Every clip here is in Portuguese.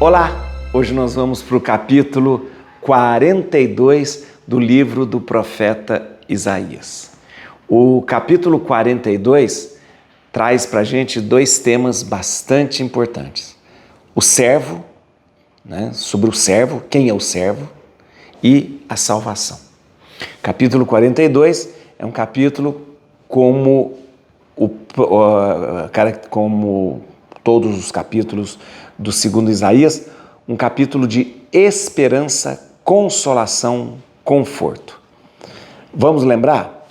Olá! Hoje nós vamos para o capítulo 42 do livro do profeta Isaías. O capítulo 42 traz para a gente dois temas bastante importantes. O servo, sobre o servo, quem é o servo, e a salvação. Capítulo 42 é um capítulo como todos os capítulos do segundo Isaías, um capítulo de esperança, consolação, conforto. Vamos lembrar?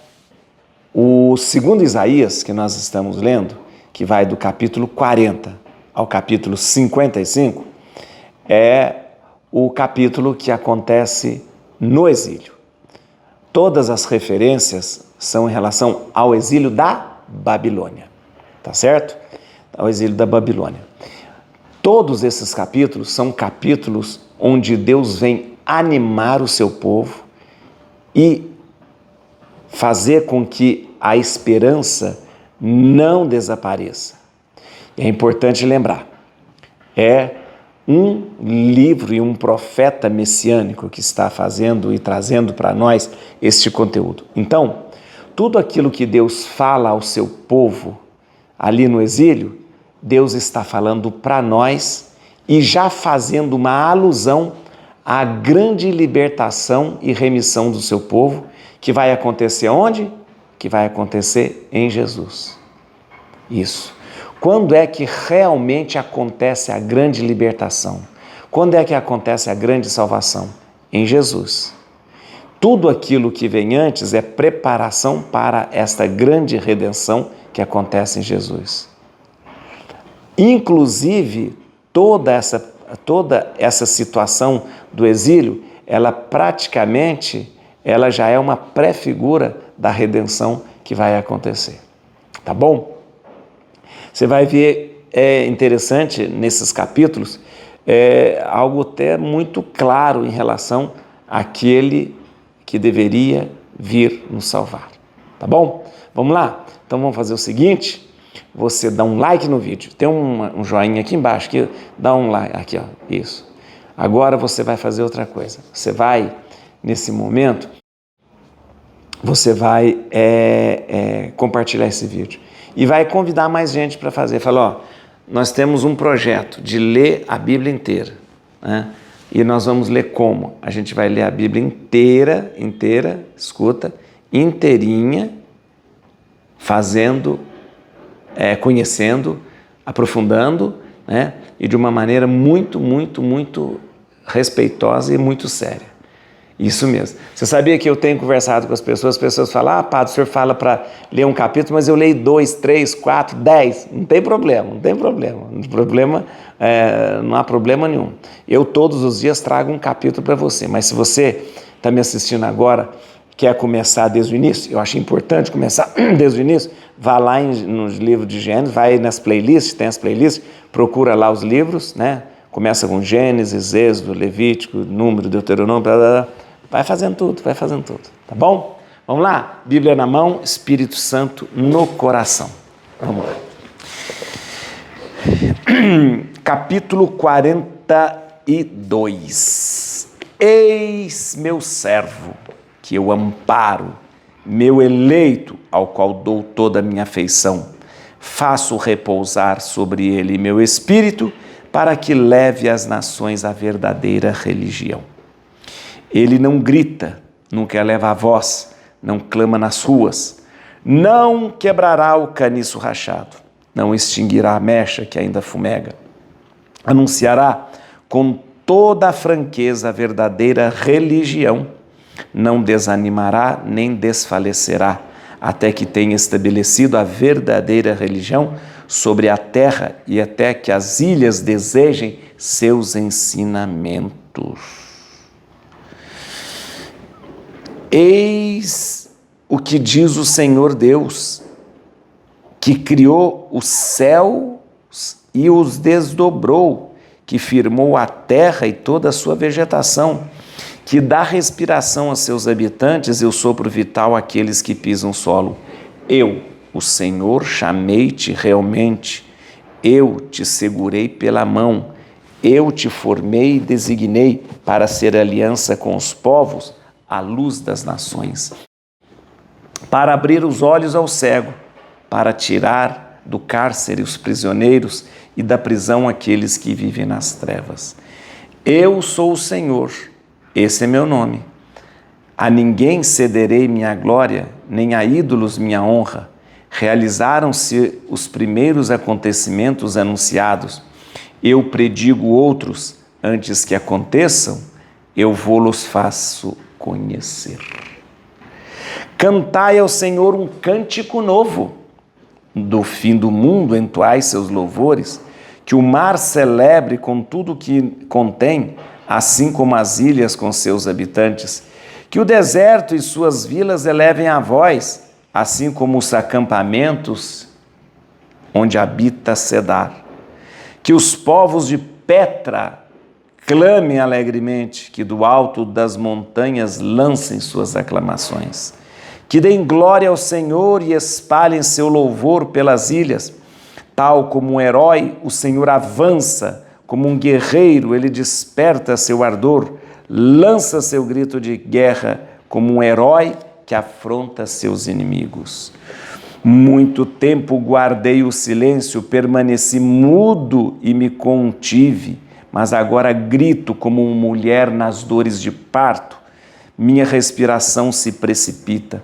O segundo Isaías que nós estamos lendo, que vai do capítulo 40 ao capítulo 55, é o capítulo que acontece no exílio. Todas as referências são em relação ao exílio da Babilônia, tá certo? Ao exílio da Babilônia. Todos esses capítulos são capítulos onde Deus vem animar o seu povo e fazer com que a esperança não desapareça. É importante lembrar, é um livro e um profeta messiânico que está fazendo e trazendo para nós este conteúdo. Então, tudo aquilo que Deus fala ao seu povo ali no exílio, Deus está falando para nós e já fazendo uma alusão à grande libertação e remissão do seu povo, que vai acontecer onde? Que vai acontecer em Jesus. Isso. Quando é que realmente acontece a grande libertação? Quando é que acontece a grande salvação? Em Jesus. Tudo aquilo que vem antes é preparação para esta grande redenção que acontece em Jesus. Inclusive, toda essa situação do exílio, ela já é uma pré-figura da redenção que vai acontecer. Tá bom? Você vai ver, é interessante nesses capítulos, algo até muito claro em relação àquele que deveria vir nos salvar. Tá bom? Vamos lá? Então vamos fazer o seguinte, você dá um like no vídeo, tem um joinha aqui embaixo, aqui, dá um like, aqui ó, isso. Agora você vai fazer outra coisa, você vai, nesse momento, você vai compartilhar esse vídeo e vai convidar mais gente para fazer. Fala, ó, nós temos um projeto de ler a Bíblia inteira, né? E nós vamos ler como? A gente vai ler a Bíblia inteira, escuta, inteirinha, fazendo, conhecendo, aprofundando, né? E de uma maneira muito, muito, muito respeitosa e muito séria. Isso mesmo. Você sabia que eu tenho conversado com as pessoas falam, padre, o senhor fala para ler um capítulo, mas eu leio 2, 3, 4, 10. Não tem problema. Não há problema nenhum. Eu todos os dias trago um capítulo para você, mas se você está me assistindo agora, quer começar desde o início, eu acho importante começar desde o início, vá lá nos livros de Gênesis, vai nas playlists, tem as playlists, procura lá os livros, né? Começa com Gênesis, Êxodo, Levítico, Número, Deuteronômio, blá, blá, blá. Vai fazendo tudo, tá bom? Vamos lá? Bíblia na mão, Espírito Santo no coração. Vamos lá. Capítulo 42. Eis meu servo, que eu amparo, meu eleito, ao qual dou toda a minha afeição. Faço repousar sobre ele meu espírito, para que leve às nações a verdadeira religião. Ele não grita, nunca eleva a voz, não clama nas ruas, não quebrará o caniço rachado, não extinguirá a mecha que ainda fumega. Anunciará com toda a franqueza a verdadeira religião, não desanimará nem desfalecerá, até que tenha estabelecido a verdadeira religião sobre a terra e até que as ilhas desejem seus ensinamentos. Eis o que diz o Senhor Deus, que criou os céus e os desdobrou, que firmou a terra e toda a sua vegetação, que dá respiração a seus habitantes e o sopro vital àqueles que pisam o solo. Eu, o Senhor, chamei-te realmente, eu te segurei pela mão, Eu te formei e designei para ser aliança com os povos, a luz das nações, para abrir os olhos ao cego, para tirar do cárcere os prisioneiros e da prisão aqueles que vivem nas trevas. Eu sou o Senhor, esse é meu nome. A ninguém cederei minha glória, nem a ídolos minha honra. Realizaram-se os primeiros acontecimentos anunciados. Eu predigo outros antes que aconteçam, eu vou-los faço conhecer. Cantai ao Senhor um cântico novo. Do fim do mundo entoai seus louvores, que o mar celebre com tudo que contém, assim como as ilhas com seus habitantes. Que o deserto e suas vilas elevem a voz, assim como os acampamentos onde habita Cedar. Que os povos de Petra clamem alegremente, que do alto das montanhas lancem suas aclamações. Que deem glória ao Senhor e espalhem seu louvor pelas ilhas. Tal como um herói, o Senhor avança, como um guerreiro, ele desperta seu ardor, lança seu grito de guerra, como um herói que afronta seus inimigos. Muito tempo guardei o silêncio, permaneci mudo e me contive, mas agora grito como uma mulher nas dores de parto. Minha respiração se precipita.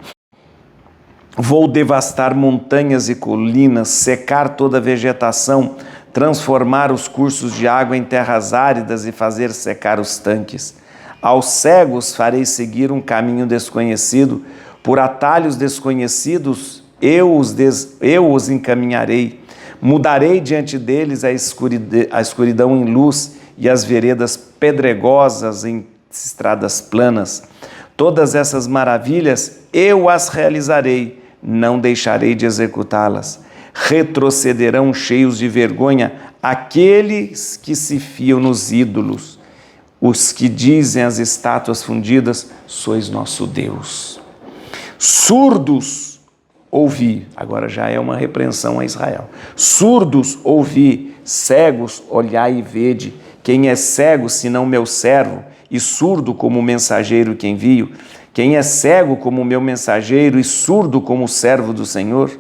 Vou devastar montanhas e colinas, secar toda a vegetação, transformar os cursos de água em terras áridas e fazer secar os tanques. Aos cegos farei seguir um caminho desconhecido, por atalhos desconhecidos eu os encaminharei. Mudarei diante deles a escuridão em luz e as veredas pedregosas em estradas planas. Todas essas maravilhas eu as realizarei, não deixarei de executá-las. Retrocederão cheios de vergonha aqueles que se fiam nos ídolos, os que dizem às estátuas fundidas, sois nosso Deus. Surdos, ouvi, agora já é uma repreensão a Israel. Surdos, ouvi, cegos, olhai e vede. Quem é cego, senão meu servo, e surdo como o mensageiro que envio? Quem é cego como o meu mensageiro e surdo como o servo do Senhor?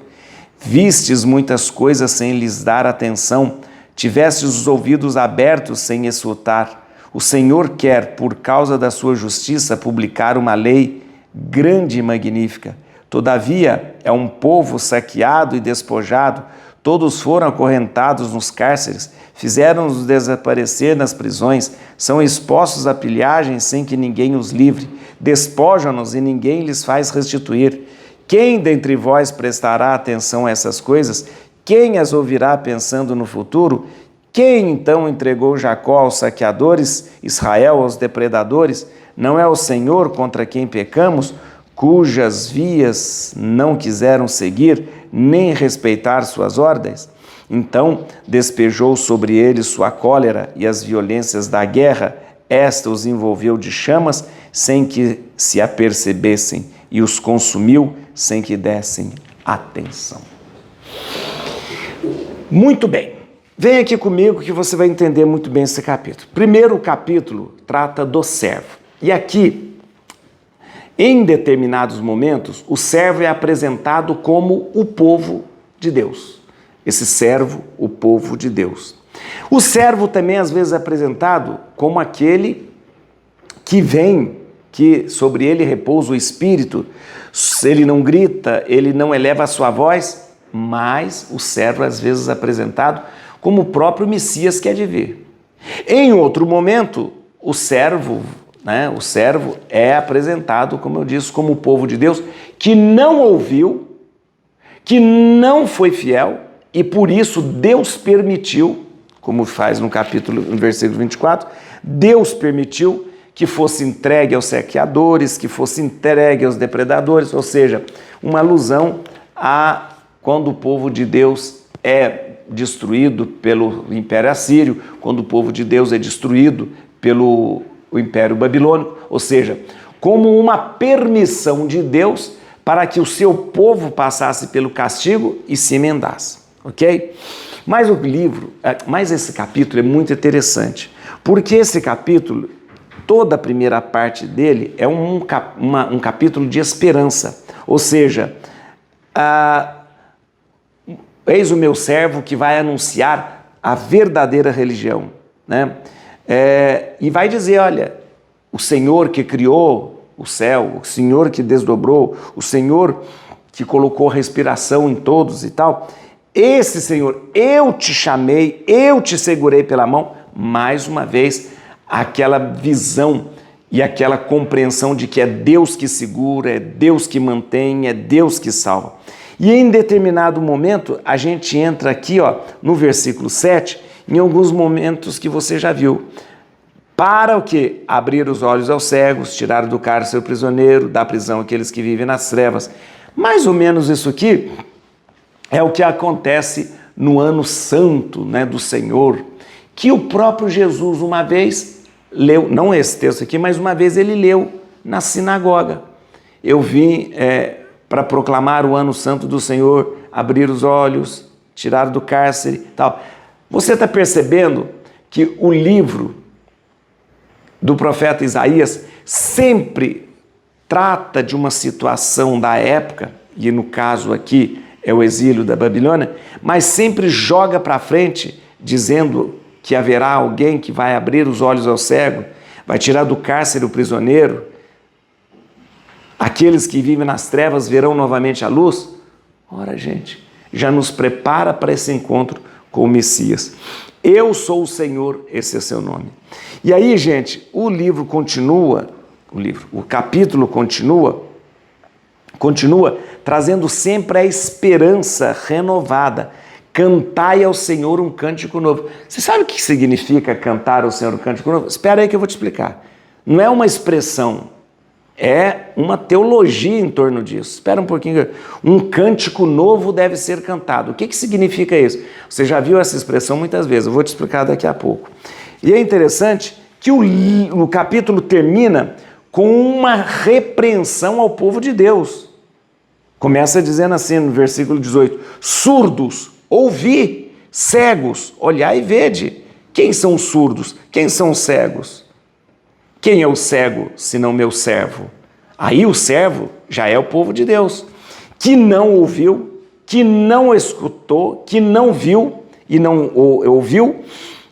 Vistes muitas coisas sem lhes dar atenção, tivestes os ouvidos abertos sem escutar. O Senhor quer, por causa da sua justiça, publicar uma lei grande e magnífica. Todavia, é um povo saqueado e despojado. Todos foram acorrentados nos cárceres, fizeram-nos desaparecer nas prisões, são expostos à pilhagem sem que ninguém os livre, despojam-nos e ninguém lhes faz restituir. Quem dentre vós prestará atenção a essas coisas? Quem as ouvirá pensando no futuro? Quem então entregou Jacó aos saqueadores, Israel aos depredadores? Não é o Senhor contra quem pecamos, cujas vias não quiseram seguir, nem respeitar suas ordens? Então despejou sobre eles sua cólera e as violências da guerra, esta os envolveu de chamas sem que se apercebessem e os consumiu sem que dessem atenção. Muito bem. Vem aqui comigo que você vai entender muito bem esse capítulo. Primeiro, o capítulo trata do servo. E aqui, em determinados momentos, o servo é apresentado como o povo de Deus. Esse servo, o povo de Deus. O servo também, às vezes, é apresentado como aquele que vem, que sobre ele repousa o Espírito. Ele não grita, ele não eleva a sua voz, mas o servo, às vezes, é apresentado como o próprio Messias que há de vir. Em outro momento, o servo é apresentado, como eu disse, como o povo de Deus, que não ouviu, que não foi fiel, e por isso Deus permitiu, como faz no versículo 24, Deus permitiu que fosse entregue aos saqueadores, que fosse entregue aos depredadores, ou seja, uma alusão a quando o povo de Deus é destruído pelo Império Assírio, quando o povo de Deus é destruído pelo Império Babilônico, ou seja, como uma permissão de Deus para que o seu povo passasse pelo castigo e se emendasse, ok? Mas esse capítulo é muito interessante, porque esse capítulo, toda a primeira parte dele é um capítulo de esperança, ou seja, eis o meu servo que vai anunciar a verdadeira religião, né? E vai dizer, olha, o Senhor que criou o céu, o Senhor que desdobrou, o Senhor que colocou respiração em todos e tal, esse Senhor, eu te chamei, eu te segurei pela mão, mais uma vez, aquela visão e aquela compreensão de que é Deus que segura, é Deus que mantém, é Deus que salva. E em determinado momento, a gente entra aqui, no versículo 7, em alguns momentos que você já viu. Para o quê? Abrir os olhos aos cegos, tirar do cárcere o prisioneiro, da prisão aqueles que vivem nas trevas. Mais ou menos isso aqui é o que acontece no ano santo, né, do Senhor, que o próprio Jesus uma vez leu, não esse texto aqui, mas uma vez ele leu na sinagoga. Eu vim para proclamar o ano santo do Senhor, abrir os olhos, tirar do cárcere e tal. Você está percebendo que o livro do profeta Isaías sempre trata de uma situação da época, e no caso aqui é o exílio da Babilônia, mas sempre joga para frente dizendo que haverá alguém que vai abrir os olhos ao cego, vai tirar do cárcere o prisioneiro, aqueles que vivem nas trevas verão novamente a luz. Ora, gente, já nos prepara para esse encontro com o Messias. Eu sou o Senhor, esse é seu nome. E aí, gente, o capítulo continua trazendo sempre a esperança renovada. Cantai ao Senhor um cântico novo. Você sabe o que significa cantar ao Senhor um cântico novo? Espera aí que eu vou te explicar. Não é uma expressão, é uma teologia em torno disso. Espera um pouquinho. Um cântico novo deve ser cantado. O que significa isso? Você já viu essa expressão muitas vezes, eu vou te explicar daqui a pouco. E é interessante que o capítulo termina com uma repreensão ao povo de Deus. Começa dizendo assim no versículo 18: surdos, ouvi, cegos, olhai e vede. Quem são os surdos? Quem são os cegos? Quem é o cego, senão meu servo? Aí o servo já é o povo de Deus, que não ouviu, que não escutou, que não viu e não ouviu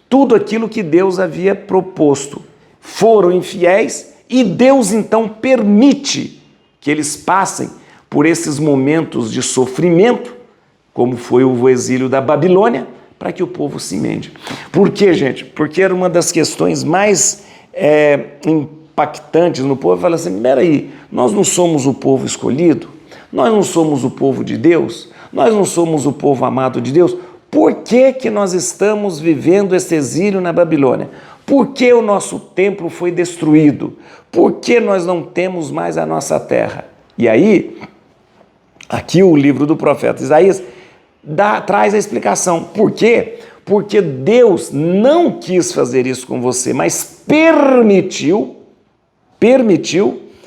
tudo aquilo que Deus havia proposto. Foram infiéis e Deus então permite que eles passem por esses momentos de sofrimento, como foi o exílio da Babilônia, para que o povo se emende. Por quê, gente? Porque era uma das questões mais impactantes no povo. Fala assim, peraí, nós não somos o povo escolhido? Nós não somos o povo de Deus? Nós não somos o povo amado de Deus? Por que nós estamos vivendo esse exílio na Babilônia? Por que o nosso templo foi destruído? Por que nós não temos mais a nossa terra? E aí, aqui o livro do profeta Isaías traz a explicação. Por quê? Porque Deus não quis fazer isso com você, mas permitiu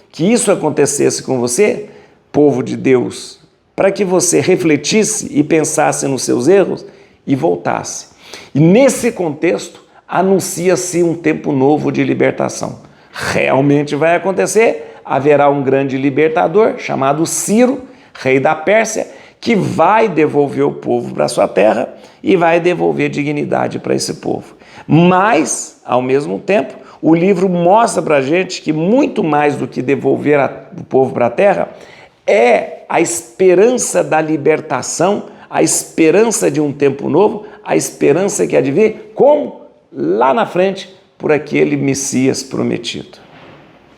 que isso acontecesse com você, povo de Deus, para que você refletisse e pensasse nos seus erros e voltasse. E nesse contexto, anuncia-se um tempo novo de libertação. Realmente vai acontecer, haverá um grande libertador chamado Ciro, rei da Pérsia, que vai devolver o povo para sua terra e vai devolver dignidade para esse povo. Mas, ao mesmo tempo, o livro mostra para a gente que muito mais do que devolver o povo para a terra é a esperança da libertação, a esperança de um tempo novo, a esperança que há de vir, como lá na frente, por aquele Messias prometido.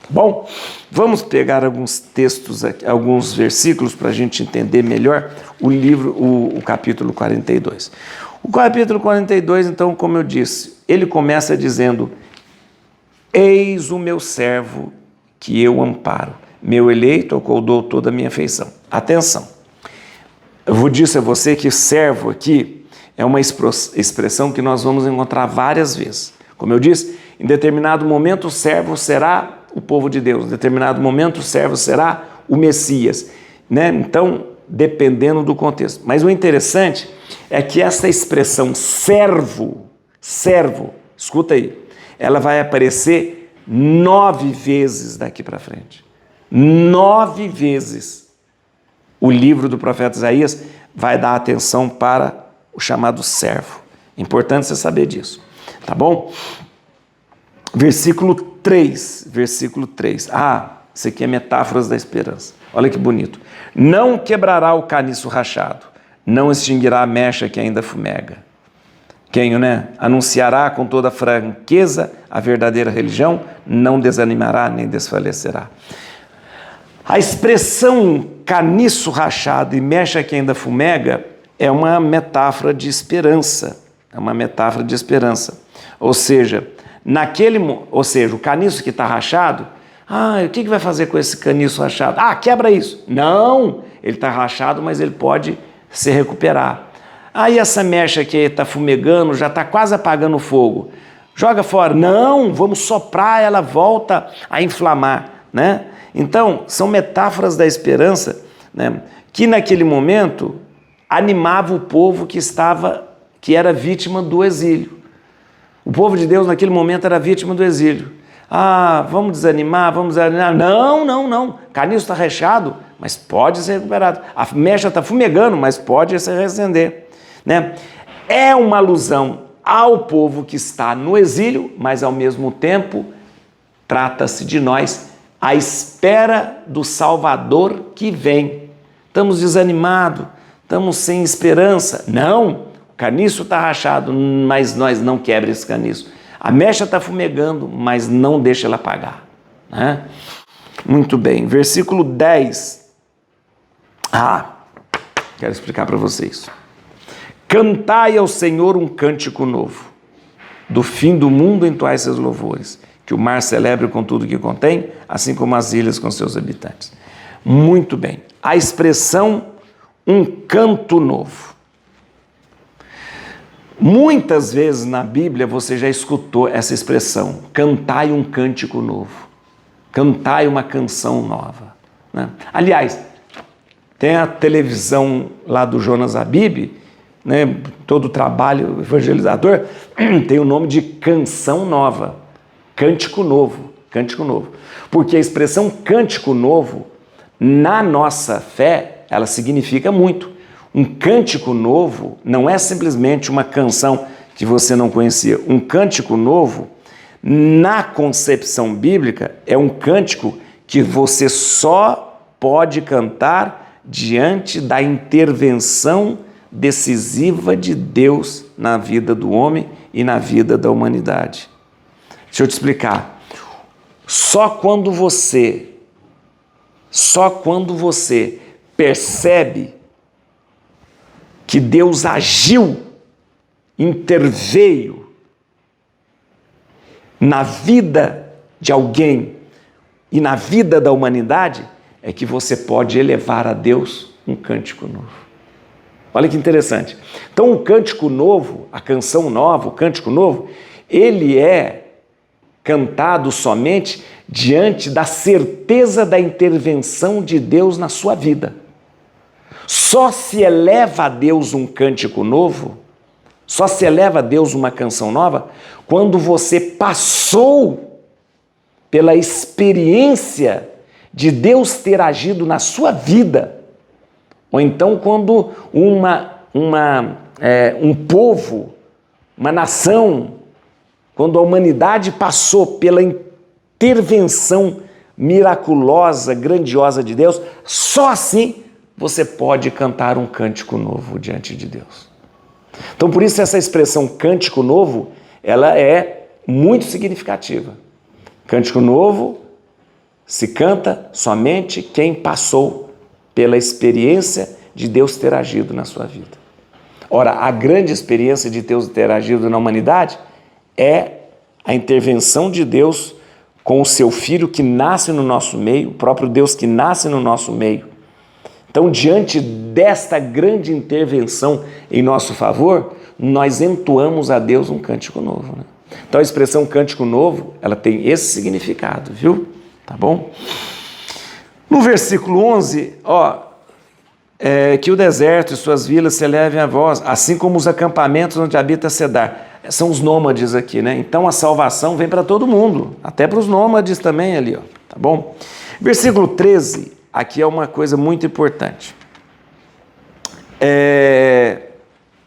Bom, vamos pegar alguns textos, alguns versículos para a gente entender melhor o capítulo 42. O capítulo 42, então, como eu disse, ele começa dizendo: eis o meu servo que eu amparo, meu eleito ao qual dou toda a minha afeição. Atenção, eu disse a você que servo aqui é uma expressão que nós vamos encontrar várias vezes. Como eu disse, em determinado momento o servo será o povo de Deus, em determinado momento o servo será o Messias, né? Então, dependendo do contexto. Mas o interessante é que essa expressão servo, escuta aí, ela vai aparecer 9 vezes daqui para frente. 9 vezes o livro do profeta Isaías vai dar atenção para o chamado servo. Importante você saber disso, tá bom? Versículo 3. Isso aqui é metáforas da esperança. Olha que bonito. Não quebrará o caniço rachado, não extinguirá a mecha que ainda fumega. Quem, anunciará com toda franqueza a verdadeira religião, não desanimará nem desfalecerá. A expressão caniço rachado e mecha que ainda fumega é uma metáfora de esperança. Ou seja, o caniço que está rachado, o que vai fazer com esse caniço rachado? Quebra isso. Não, ele está rachado, mas ele pode se recuperar. Aí essa mecha que está fumegando, já está quase apagando o fogo. Joga fora. Não, vamos soprar, ela volta a inflamar, né? Então, são metáforas da esperança, né, que naquele momento animava o povo que era vítima do exílio. O povo de Deus naquele momento era vítima do exílio. Vamos desanimar. Não. Caniço está rachado, mas pode ser recuperado. A mecha está fumegando, mas pode se reacender. Né? É uma alusão ao povo que está no exílio, mas ao mesmo tempo trata-se de nós à espera do Salvador que vem. Estamos desanimados, estamos sem esperança. Não, o caniço está rachado, mas nós não quebra esse caniço. A mecha está fumegando, mas não deixa ela apagar. Né? Muito bem, versículo 10. Quero explicar para vocês. Cantai ao Senhor um cântico novo. Do fim do mundo entoai seus louvores. Que o mar celebre com tudo que contém, assim como as ilhas com seus habitantes. Muito bem. A expressão um canto novo. Muitas vezes na Bíblia você já escutou essa expressão. Cantai um cântico novo. Cantai uma canção nova. Né? Aliás, tem a televisão lá do Jonas Abib, né, todo o trabalho evangelizador tem o nome de canção nova, cântico novo, porque a expressão cântico novo, na nossa fé, ela significa muito. Um cântico novo não é simplesmente uma canção que você não conhecia. Um cântico novo, na concepção bíblica, é um cântico que você só pode cantar diante da intervenção decisiva de Deus na vida do homem e na vida da humanidade. Deixa eu te explicar. Só quando você percebe que Deus agiu, interveio na vida de alguém e na vida da humanidade, é que você pode elevar a Deus um cântico novo. Olha que interessante. Então, o cântico novo, a canção nova, o cântico novo, ele é cantado somente diante da certeza da intervenção de Deus na sua vida. Só se eleva a Deus um cântico novo, só se eleva a Deus uma canção nova, quando você passou pela experiência de Deus ter agido na sua vida. Ou então quando um povo, uma nação, quando a humanidade passou pela intervenção miraculosa, grandiosa de Deus, só assim você pode cantar um cântico novo diante de Deus. Então, por isso essa expressão cântico novo, ela é muito significativa. Cântico novo se canta somente quem passou pela experiência de Deus ter agido na sua vida. Ora, a grande experiência de Deus ter agido na humanidade é a intervenção de Deus com o seu Filho que nasce no nosso meio, o próprio Deus que nasce no nosso meio. Então, diante desta grande intervenção em nosso favor, nós entoamos a Deus um cântico novo. Né? Então, a expressão cântico novo, ela tem esse significado, viu? Tá bom? No versículo 11, Que o deserto e suas vilas se elevem a vós, assim como os acampamentos onde habita Cedar. São os nômades aqui, né? Então a salvação vem para todo mundo, até para os nômades também ali, ó, tá bom? Versículo 13, aqui é uma coisa muito importante.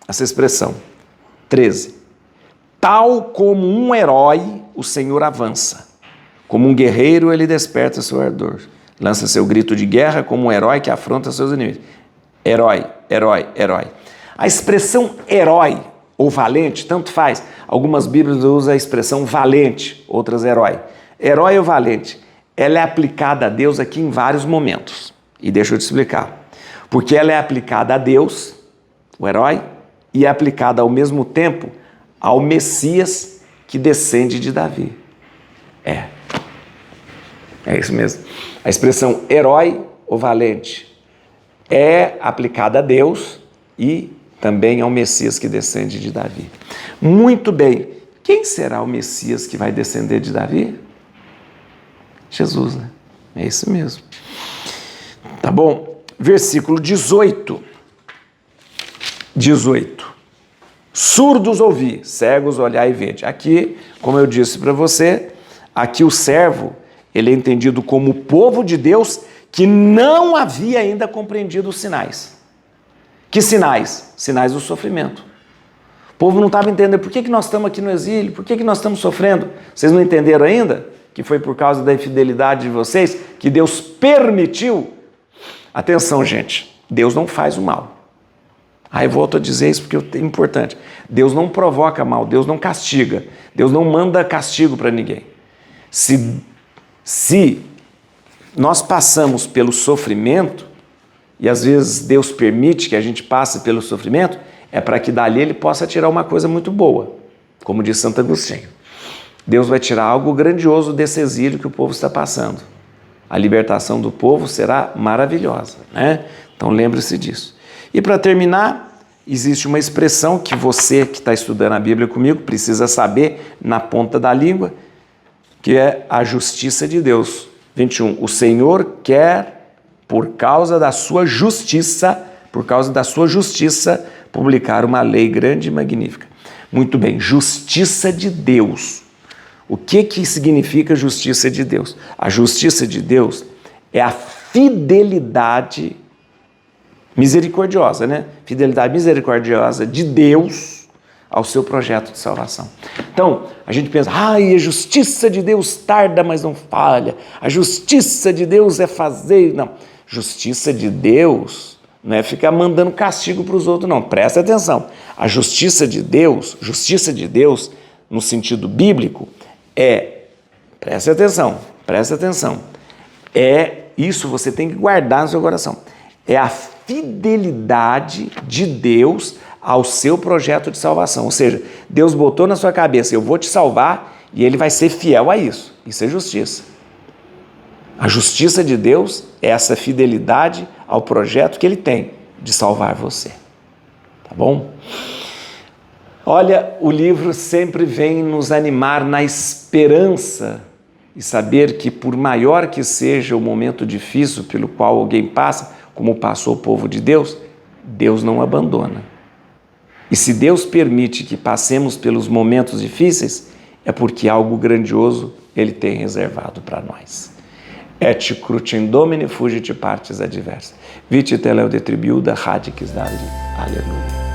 Essa expressão, 13. Tal como um herói, o Senhor avança. Como um guerreiro, ele desperta seu ardor. Lança seu grito de guerra como um herói que afronta seus inimigos. Herói, herói, herói. A expressão herói ou valente, tanto faz. Algumas Bíblias usam a expressão valente, outras herói. Herói ou valente, ela é aplicada a Deus aqui em vários momentos. E deixa eu te explicar. Porque ela é aplicada a Deus, o herói, e é aplicada ao mesmo tempo ao Messias que descende de Davi. É isso mesmo. A expressão herói ou valente é aplicada a Deus e também ao Messias que descende de Davi. Muito bem. Quem será o Messias que vai descender de Davi? Jesus, né? É isso mesmo. Tá bom? Versículo 18. 18. Surdos ouvi, cegos olhai e vede. Aqui, como eu disse para você, aqui o servo, ele é entendido como o povo de Deus que não havia ainda compreendido os sinais. Que sinais? Sinais do sofrimento. O povo não estava entendendo por que nós estamos aqui no exílio, por que nós estamos sofrendo. Vocês não entenderam ainda? Que foi por causa da infidelidade de vocês que Deus permitiu. Atenção, gente, Deus não faz o mal. Aí volto a dizer isso porque é importante. Deus não provoca mal, Deus não castiga, Deus não manda castigo para ninguém. Se nós passamos pelo sofrimento, e às vezes Deus permite que a gente passe pelo sofrimento, é para que dali Ele possa tirar uma coisa muito boa, como diz Santo Agostinho. Deus vai tirar algo grandioso desse exílio que o povo está passando. A libertação do povo será maravilhosa, né? Então lembre-se disso. E para terminar, existe uma expressão que você que está estudando a Bíblia comigo precisa saber na ponta da língua, que é a justiça de Deus. 21. O Senhor quer, por causa da sua justiça, publicar uma lei grande e magnífica. Muito bem, justiça de Deus. O que significa justiça de Deus? A justiça de Deus é a fidelidade misericordiosa, né? Fidelidade misericordiosa de Deus ao seu projeto de salvação. Então, a gente pensa, a justiça de Deus tarda, mas não falha. A justiça de Deus é fazer... Não, justiça de Deus não é ficar mandando castigo para os outros, não. Presta atenção. A justiça de Deus, no sentido bíblico, presta atenção, isso você tem que guardar no seu coração, é a fidelidade de Deus ao seu projeto de salvação, ou seja, Deus botou na sua cabeça, eu vou te salvar, e Ele vai ser fiel a isso é justiça. A justiça de Deus é essa fidelidade ao projeto que Ele tem de salvar você, tá bom? Olha, o livro sempre vem nos animar na esperança e saber que por maior que seja o momento difícil pelo qual alguém passa, como passou o povo de Deus, Deus não abandona. E se Deus permite que passemos pelos momentos difíceis, é porque algo grandioso Ele tem reservado para nós. Et crucem Domini fugit partes adversa. Vite teleu detribiuda radix Dali. Aleluia.